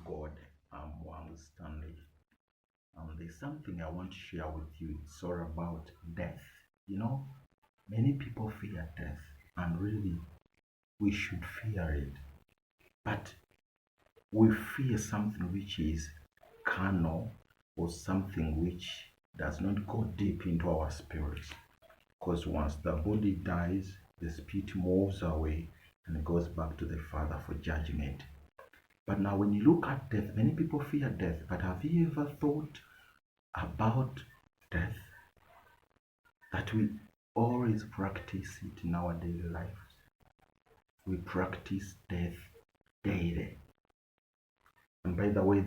God. I'm Muwanguzi Stanley. There's something I want to share with you. It's all about death. Many people fear death, and really, we should fear it. But we fear something which is carnal or something which does not go deep into our spirits. Because once the body dies, the spirit moves away and goes back to the Father for judgment. But now, when you look at death, many people fear death. But have you ever thought about death? That we always practice it in our daily lives. We practice death daily. And by the way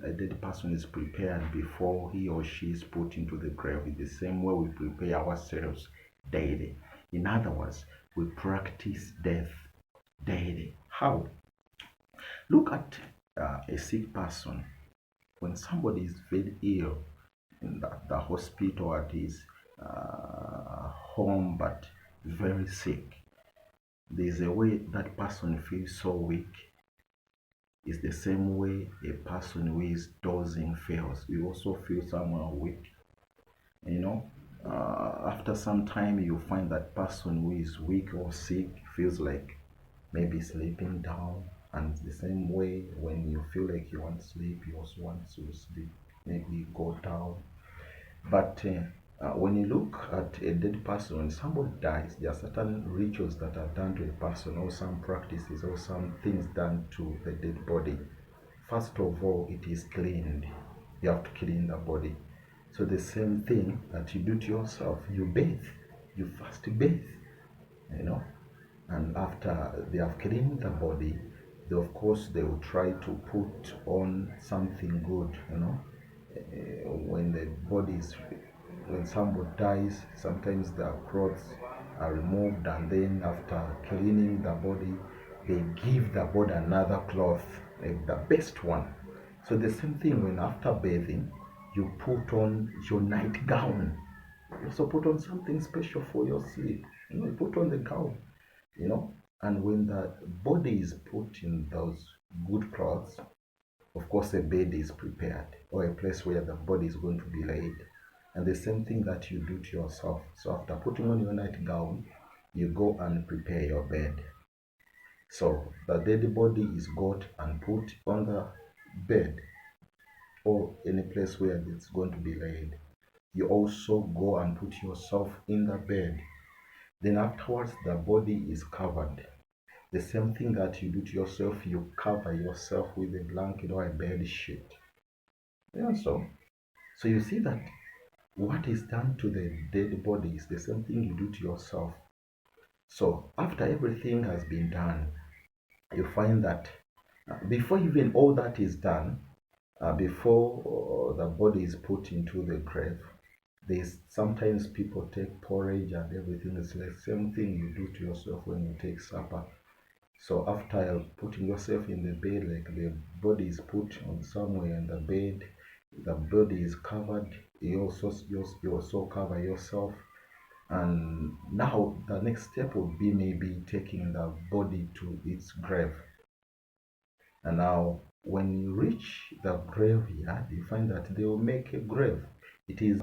a dead person is prepared before he or she is put into the grave is the same way we prepare ourselves daily. In other words, we practice death daily. How? Look at a sick person. When somebody is very ill in the hospital at his home but very sick, there's a way that person feels so weak. It's the same way a person who is dozing feels. You also feel someone weak. After some time, you find that person who is weak or sick feels like maybe sleeping down. And the same way, when you feel like you want to sleep, you also want to sleep, maybe go down. But when you look at a dead person, when somebody dies, there are certain rituals that are done to a person, or some practices, or some things done to the dead body. First of all, it is cleaned. You have to clean the body. So the same thing that you do to yourself, you bathe, you first bathe, and after they have cleaned the body, of course they will try to put on something good. When somebody dies, sometimes the clothes are removed, and then after cleaning the body, they give the body another cloth, like the best one. So the same thing, when after bathing, you put on your nightgown. You also put on something special for your sleep. You put on the gown, and when the body is put in those good clothes, of course a bed is prepared, or a place where the body is going to be laid. And the same thing that you do to yourself. So after putting on your nightgown, you go and prepare your bed. So the dead body is got and put on the bed, or any place where it's going to be laid. You also go and put yourself in the bed. Then afterwards, the body is covered. The same thing that you do to yourself, you cover yourself with a blanket or a bed sheet. So you see that what is done to the dead body is the same thing you do to yourself. So after everything has been done, you find that before even all that is done, before the body is put into the grave, there's sometimes people take porridge and everything. It's the same thing you do to yourself when you take supper. So after putting yourself in the bed, like the body is put on somewhere in the bed, the body is covered, you also cover yourself. And now the next step would be maybe taking the body to its grave. And now when you reach the graveyard, you find that they will make a grave. It is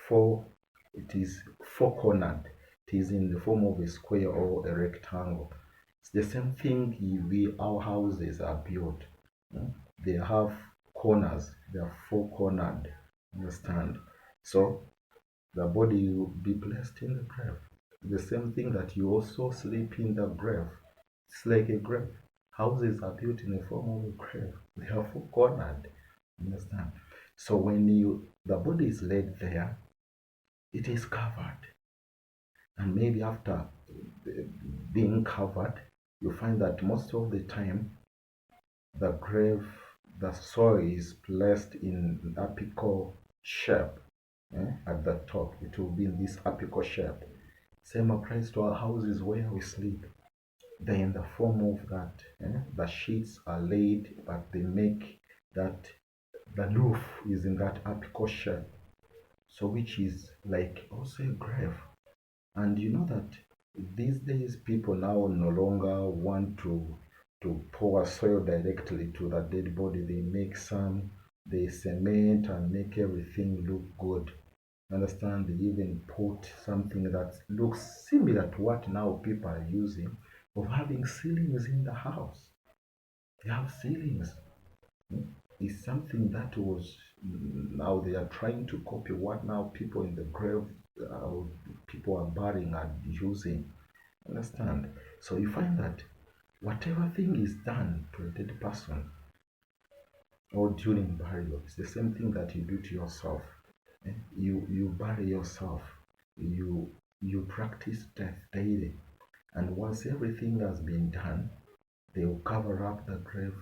four cornered. It is in the form of a square or a rectangle. It's the same thing our houses are built. They have corners. They are four cornered. Understand? So the body will be placed in the grave. The same thing that you also sleep in the grave. It's like a grave. Houses are built in the form of a grave. They are four cornered. Understand? So when the body is laid there, it is covered. And maybe after being covered, you find that most of the time the grave, the soil is placed in apical shape. At the top, it will be in this apical shape. Same applies to our houses where we sleep. They're in the form of that. The sheets are laid, but they make that the roof is in that apical shape. So which is like also a grave. And you know that these days people now no longer want to to pour soil directly to the dead body. They make some, they cement and make everything look good. Understand? They even put something that looks similar to what now people are using of having ceilings in the house. They have ceilings. It's something that was now they are trying to copy what now people in the grave, people are burying and using. Understand? So you find that whatever thing is done to a dead person or during burial, it's the same thing that you do to yourself. You bury yourself. You practice death daily. And once everything has been done, they will cover up the grave,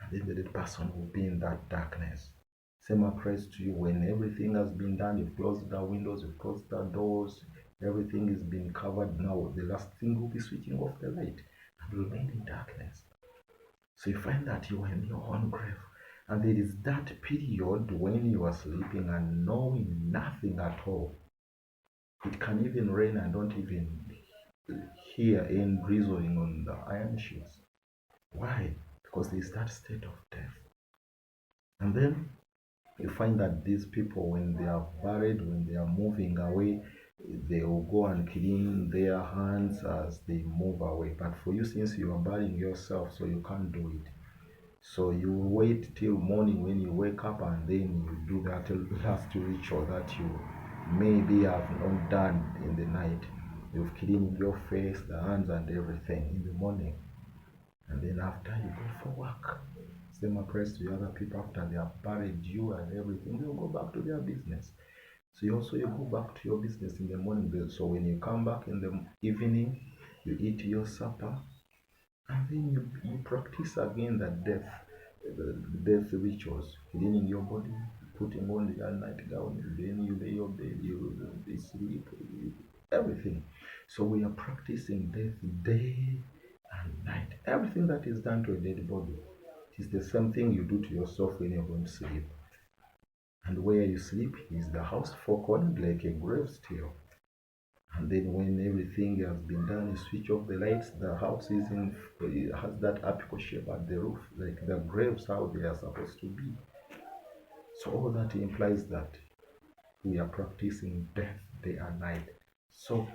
and then the dead person will be in that darkness. Same applies to you. When everything has been done, you've closed the windows, you've closed the doors, everything is being covered. Now the last thing will be switching off the light and remain in darkness. So you find that you are in your own grave. And there is that period when you are sleeping and knowing nothing at all. It can even rain and don't even hear any drizzling on the iron sheets. Why? Because there is that state of death. And then you find that these people, when they are buried, when they are moving away, they will go and clean their hands as they move away. But for you, since you are burying yourself, so you can't do it. So you wait till morning when you wake up, and then you do that last ritual that you maybe have not done in the night. You've cleaned your face, the hands, and everything in the morning. And then after you go for work, same applies to the other people. After they have buried you and everything, they'll go back to their business. So you go back to your business in the morning. So when you come back in the evening, you eat your supper, and then you practice again the death rituals, cleaning your body, putting on the nightgown, then you lay your bed, you sleep, everything. So we are practicing death day and night. Everything that is done to a dead body, it is the same thing you do to yourself when you're going to sleep. And where you sleep is the house forecornered like a grave still. And then when everything has been done, you switch off the lights, the house has that apical shape at the roof, like the graves how they are supposed to be. So all that implies that we are practicing death day and night. So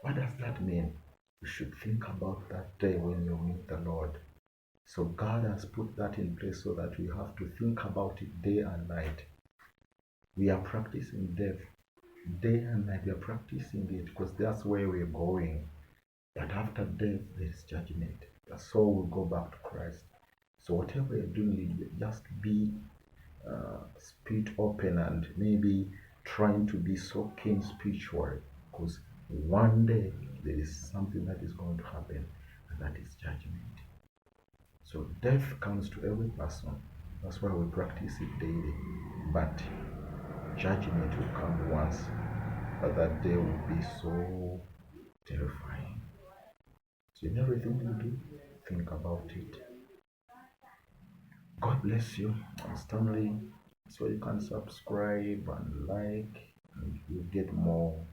what does that mean? You should think about that day when you meet the Lord. So God has put that in place so that we have to think about it day and night. We are practicing death day and night. We are practicing it because that's where we're going. But after death, there is judgment. The soul will go back to Christ. So whatever you're doing, just be spirit open and maybe trying to be so keen spiritual, because one day there is something that is going to happen, and that is judgment. So death comes to every person. That's why we practice it daily. But judgment will come once, but that day will be so terrifying. So in everything you do, think about it. God bless you. I'm Stanley. So you can subscribe and like, and you get more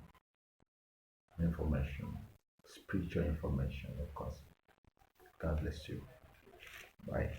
information, spiritual information, of course. God bless you. Bye.